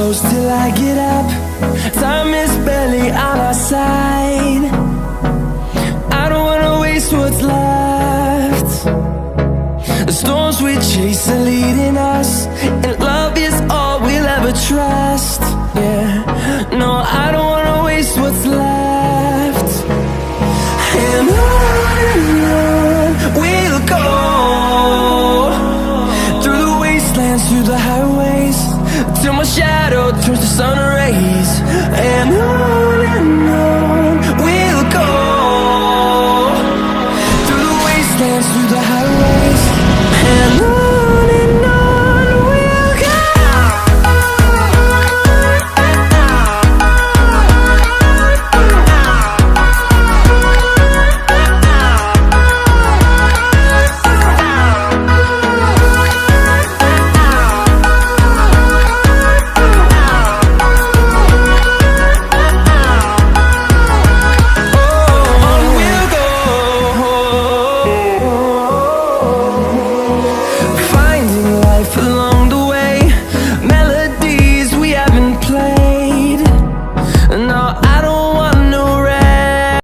close till I get up. Time is barely on our side. I don't wanna waste what's left. The storms we chase are leading us